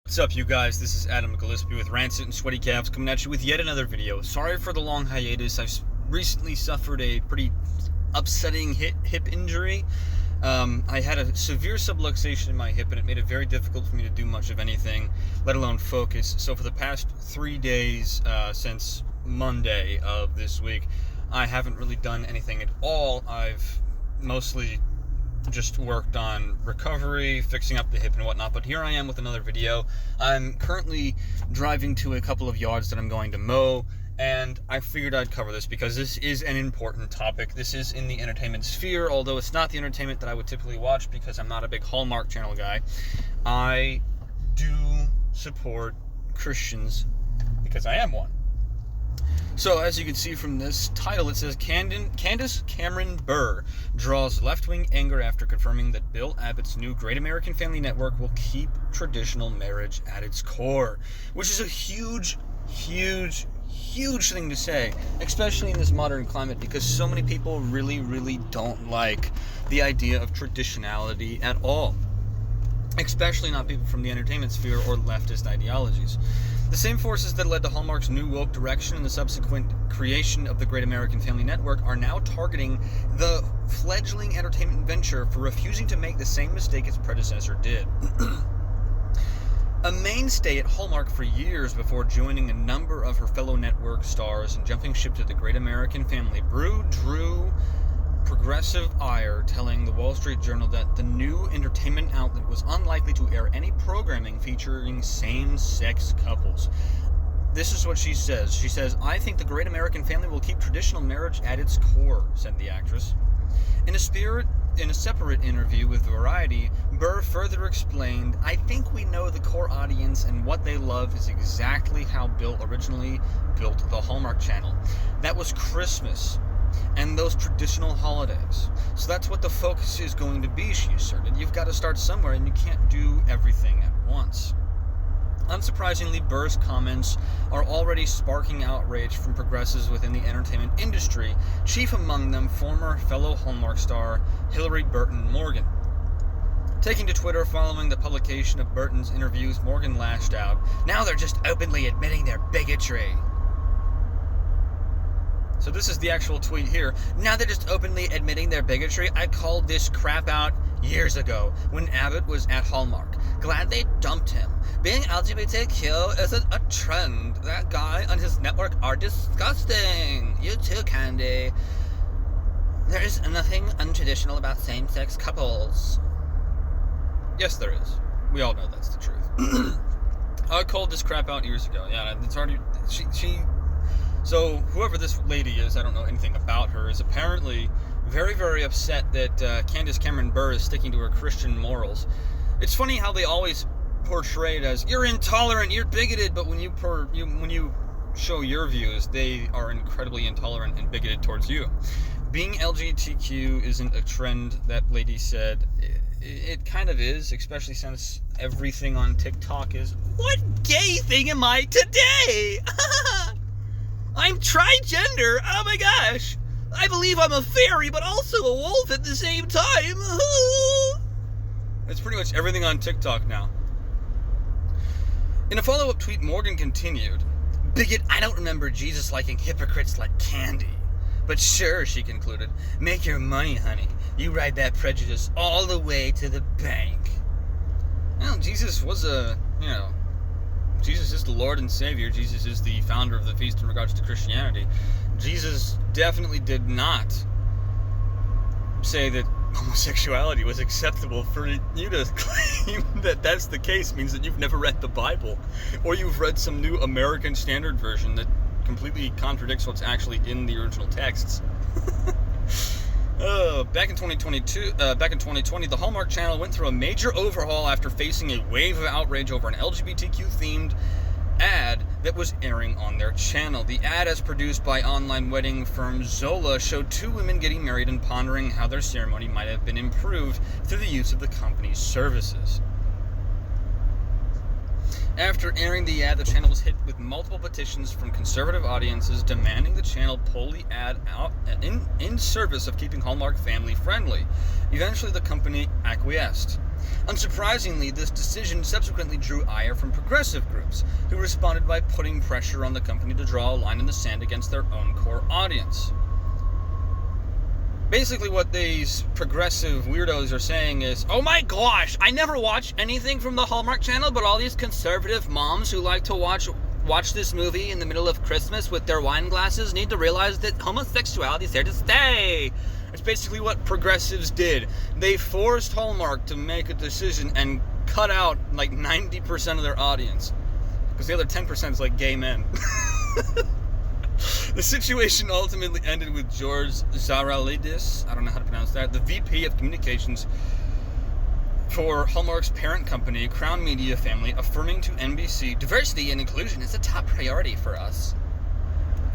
What's up, you guys? This is Adam Gillespie with Rancid and Sweaty Calves coming at you with yet another video. Sorry for the long hiatus. I've recently suffered a pretty upsetting hip injury. I had a severe subluxation in my hip, and it made it very difficult for me to do much of anything, let alone focus. So for the past 3 days, since Monday of this week, I haven't really done anything at all. I've mostly just worked on recovery, fixing up the hip and whatnot, but here I am with another video. I'm currently driving to a couple of yards that I'm going to mow, and I figured I'd cover this because this is an important topic. This is in the entertainment sphere, although it's not the entertainment that I would typically watch because I'm not a big Hallmark Channel guy. I do support Christians because I am one. So, as you can see from this title, it says Candice Cameron Bure draws left-wing anger after confirming that Bill Abbott's new Great American Family Network will keep traditional marriage at its core, which is a huge thing to say, especially in this modern climate, because so many people really don't like the idea of traditionality at all, especially not people from the entertainment sphere or leftist ideologies. The same forces that led to Hallmark's new woke direction and the subsequent creation of the Great American Family Network are now targeting the fledgling entertainment venture for refusing to make the same mistake its predecessor did. A mainstay at Hallmark for years before joining a number of her fellow network stars and jumping ship to the Great American Family, Bure drew progressive ire, telling the Wall Street Journal that the new entertainment outlet was unlikely to air any programming featuring same-sex couples. This is what she says. She says, "I think the Great American Family will keep traditional marriage at its core," said the actress. In a separate interview with Variety, Bure further explained, "I think we know the core audience, and what they love is exactly how Bill originally built the Hallmark Channel. That was Christmas and those traditional holidays. So that's what the focus is going to be," she asserted. "You've got to start somewhere, and you can't do everything at once." Unsurprisingly, Bure's comments are already sparking outrage from progressives within the entertainment industry, chief among them former fellow Hallmark star Hillary Burton Morgan. Taking to Twitter following the publication of Burton's interviews, Morgan lashed out, "Now they're just openly admitting their bigotry." So this is the actual tweet here. "Now they're just openly admitting their bigotry. I called this crap out years ago when Abbott was at Hallmark. Glad they dumped him. Being LGBTQ isn't a trend. That guy and his network are disgusting. You too, Candy. There is nothing untraditional about same-sex couples." Yes, there is. We all know that's the truth. I called this crap out years ago. Yeah, it's already... So, whoever this lady is, I don't know anything about her, is apparently very upset that Candice Cameron Bure is sticking to her Christian morals. It's funny how they always portray it as, "You're intolerant, you're bigoted," but when you show your views, they are incredibly intolerant and bigoted towards you. Being LGBTQ isn't a trend, that lady said. It kind of is, especially since everything on TikTok is, "What gay thing am I today? I'm trigender, oh my gosh! I believe I'm a fairy, but also a wolf at the same time!" It's pretty much everything on TikTok now. In a follow-up tweet, Morgan continued, "Bigot, I don't remember Jesus liking hypocrites like candy. But sure," she concluded, "make your money, honey. You ride that prejudice all the way to the bank." Well, Jesus was Jesus is the Lord and Savior. Jesus is the founder of the feast in regards to Christianity. Jesus definitely did not say that homosexuality was acceptable. For you to claim that that's the case means that you've never read the Bible, or you've read some new American Standard Version that completely contradicts what's actually in the original texts. Back in 2020, the Hallmark Channel went through a major overhaul after facing a wave of outrage over an LGBTQ-themed ad that was airing on their channel. The ad, as produced by online wedding firm Zola, showed two women getting married and pondering how their ceremony might have been improved through the use of the company's services. After airing the ad, the channel was hit with multiple petitions from conservative audiences demanding the channel pull the ad out in service of keeping Hallmark family friendly. Eventually, the company acquiesced. Unsurprisingly, this decision subsequently drew ire from progressive groups, who responded by putting pressure on the company to draw a line in the sand against their own core audience. Basically what these progressive weirdos are saying is, oh my gosh, I never watch anything from the Hallmark Channel, but all these conservative moms who like to watch this movie in the middle of Christmas with their wine glasses need to realize that homosexuality is here to stay. It's basically what progressives did. They forced Hallmark to make a decision and cut out like 90% of their audience. Because the other 10% is like gay men. The situation ultimately ended with George Zaralidis, I don't know how to pronounce that, the VP of Communications for Hallmark's parent company, Crown Media Family, affirming to NBC, diversity and inclusion is a top priority for us.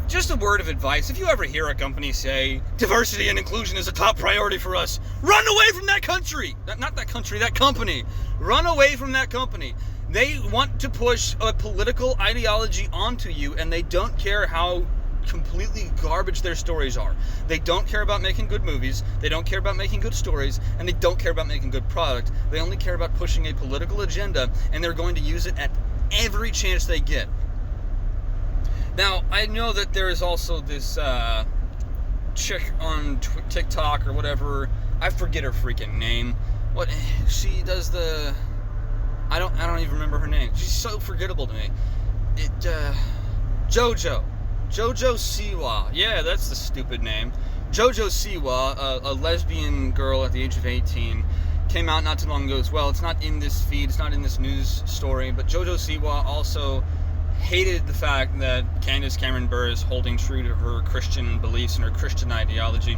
Just a word of advice, if you ever hear a company say, diversity and inclusion is a top priority for us, run away from that country! Not that country, that company. Run away from that company. They want to push a political ideology onto you, and they don't care how completely garbage their stories are. They don't care about making good movies, they don't care about making good stories, and they don't care about making good product. They only care about pushing a political agenda, and they're going to use it at every chance they get. Now, I know that there is also this chick on TikTok or whatever, I forget her freaking name. What she does the I don't even remember her name. She's so forgettable to me. Jojo Siwa. Yeah, that's the stupid name. Jojo Siwa, a lesbian girl at the age of 18, came out not too long ago as well. It's not in this feed, it's not in this news story, but Jojo Siwa also hated the fact that Candice Cameron Bure is holding true to her Christian beliefs and her Christian ideology,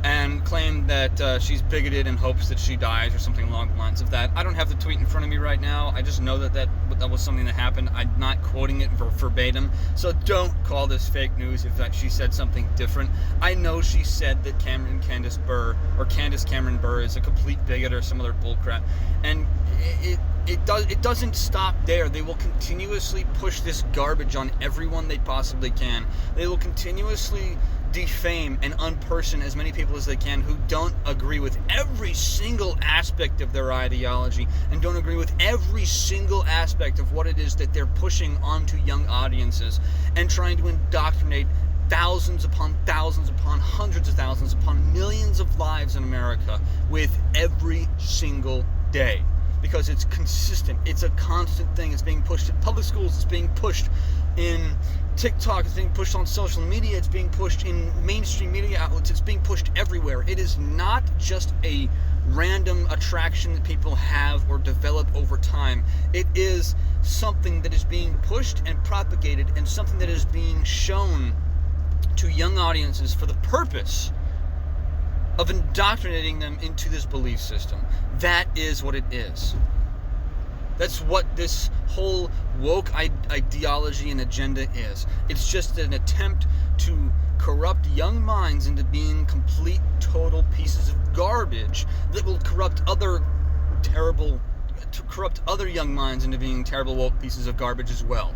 and claimed that she's bigoted and hopes that she dies or something along the lines of that. I don't have the tweet in front of me right now. I just know that was something that happened. I'm not quoting it verbatim, so don't call this fake news if she said something different. I know she said that Candice Cameron Bure is a complete bigot or some other bullcrap, and it doesn't stop there. They will continuously push this garbage on everyone they possibly can. They will continuously defame and unperson as many people as they can who don't agree with every single aspect of their ideology and don't agree with every single aspect of what it is that they're pushing onto young audiences and trying to indoctrinate thousands upon hundreds of thousands upon millions of lives in America with every single day. Because it's consistent, it's a constant thing. It's being pushed in public schools, it's being pushed in TikTok, it's being pushed on social media, it's being pushed in mainstream media outlets, it's being pushed everywhere. It is not just a random attraction that people have or develop over time. It is something that is being pushed and propagated, and something that is being shown to young audiences for the purpose of indoctrinating them into this belief system. That is what it is. That's what this whole woke ideology and agenda is. It's just an attempt to corrupt young minds into being complete, total pieces of garbage that will corrupt other young minds into being terrible, woke pieces of garbage as well.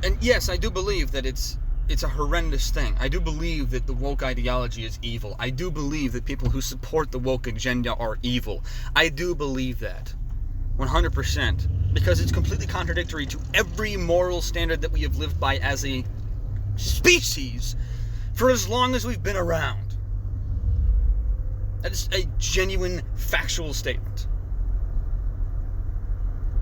And yes, I do believe that it's a horrendous thing. I do believe that the woke ideology is evil. I do believe that people who support the woke agenda are evil. I do believe that. 100%. Because it's completely contradictory to every moral standard that we have lived by as a species for as long as we've been around. That is a genuine, factual statement.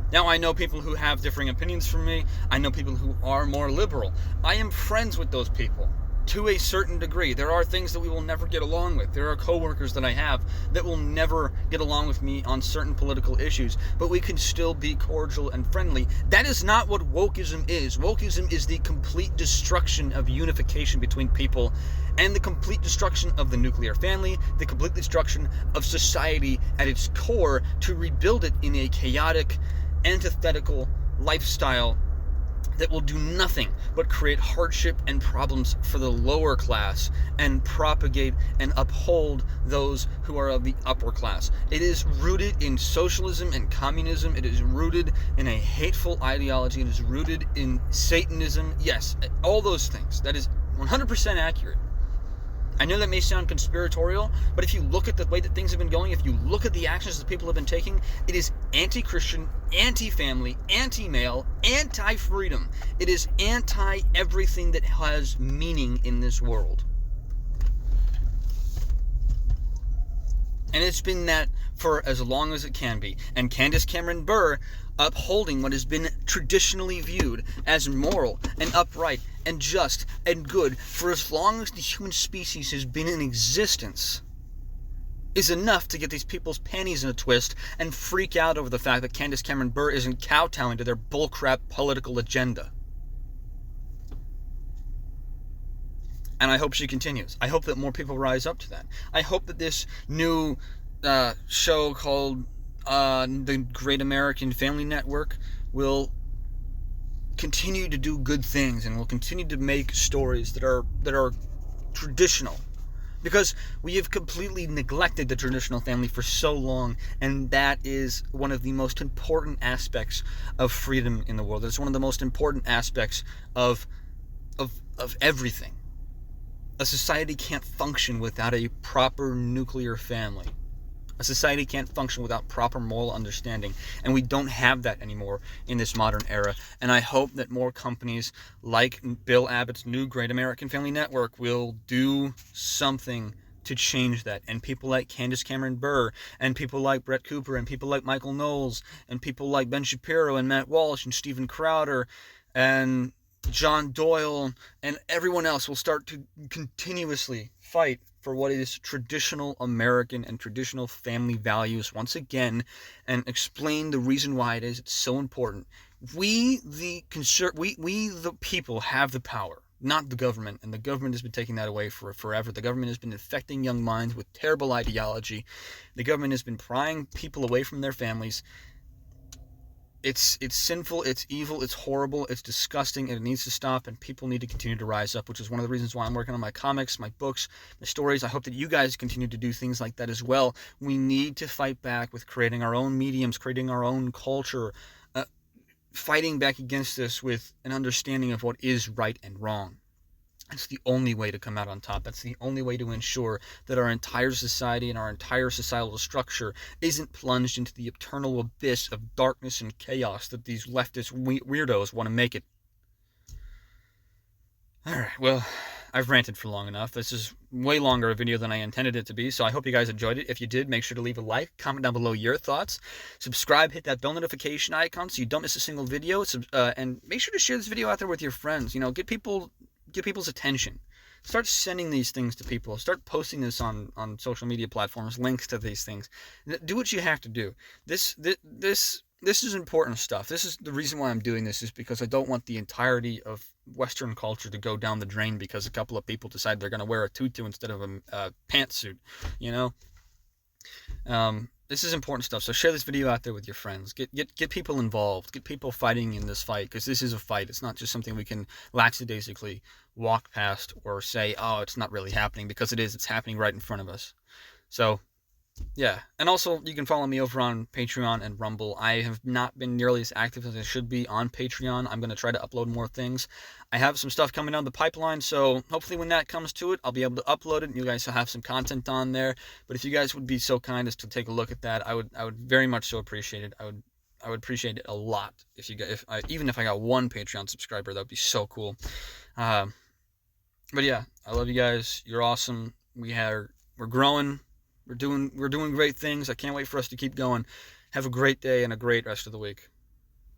Now, I know people who have differing opinions from me. I know people who are more liberal. I am friends with those people to a certain degree. There are things that we will never get along with. There are coworkers that I have that will never get along with me on certain political issues, but we can still be cordial and friendly. That is not what wokeism is. Wokeism is the complete destruction of unification between people and the complete destruction of the nuclear family, the complete destruction of society at its core to rebuild it in a chaotic, antithetical lifestyle that will do nothing but create hardship and problems for the lower class and propagate and uphold those who are of the upper class. It is rooted in socialism and communism. It is rooted in a hateful ideology. It is rooted in Satanism. Yes, all those things. That is 100% accurate. I know that may sound conspiratorial, but if you look at the way that things have been going, if you look at the actions that people have been taking, it is anti-Christian, anti-family, anti-male, anti-freedom. It is anti-everything that has meaning in this world. And it's been that for as long as it can be. And Candice Cameron Bure upholding what has been traditionally viewed as moral and upright and just and good for as long as the human species has been in existence is enough to get these people's panties in a twist and freak out over the fact that Candice Cameron Bure isn't kowtowing to their bullcrap political agenda. And I hope she continues. I hope that more people rise up to that. I hope that this new show called The Great American Family Network will continue to do good things and will continue to make stories that are traditional. Because we have completely neglected the traditional family for so long, and that is one of the most important aspects of freedom in the world. It's one of the most important aspects of everything. A society can't function without a proper nuclear family. A society can't function without proper moral understanding, and we don't have that anymore in this modern era. And I hope that more companies like Bill Abbott's new Great American Family Network will do something to change that. And people like Candice Cameron Bure, and people like Brett Cooper, and people like Michael Knowles, and people like Ben Shapiro, and Matt Walsh, and Steven Crowder, and John Doyle, and everyone else will start to continuously fight for what is traditional American and traditional family values once again, and explain the reason why it's so important. We the people have the power, not the government, and the government has been taking that away for forever. The government has been infecting young minds with terrible ideology. The government has been prying people away from their families. It's sinful, it's evil, it's horrible, it's disgusting, and it needs to stop, and people need to continue to rise up, which is one of the reasons why I'm working on my comics, my books, my stories. I hope that you guys continue to do things like that as well. We need to fight back with creating our own mediums, creating our own culture, fighting back against this with an understanding of what is right and wrong. That's the only way to come out on top. That's the only way to ensure that our entire society and our entire societal structure isn't plunged into the eternal abyss of darkness and chaos that these leftist weirdos want to make it. Alright, well, I've ranted for long enough. This is way longer a video than I intended it to be, so I hope you guys enjoyed it. If you did, make sure to leave a like, comment down below your thoughts, subscribe, hit that bell notification icon so you don't miss a single video, and make sure to share this video out there with your friends. You know, get people's attention. Start sending these things to people. Start posting this on social media platforms, links to these things. Do what you have to do. This is important stuff. This is the reason why I'm doing this, is because I don't want the entirety of Western culture to go down the drain because a couple of people decide they're going to wear a tutu instead of a pantsuit, you know? This is important stuff, so share this video out there with your friends. Get people involved. Get people fighting in this fight, because this is a fight. It's not just something we can lackadaisically walk past or say, oh, it's not really happening, because it is. It's happening right in front of us. So, yeah. And also, you can follow me over on Patreon and Rumble. I have not been nearly as active as I should be on Patreon. I'm going to try to upload more things. I have some stuff coming down the pipeline, so hopefully when that comes to it, I'll be able to upload it, and you guys will have some content on there. But if you guys would be so kind as to take a look at that, I would very much so appreciate it. I would appreciate it a lot even if I got one Patreon subscriber. That would be so cool. But yeah, I love you guys. You're awesome. We're growing. We're doing great things. I can't wait for us to keep going. Have a great day and a great rest of the week.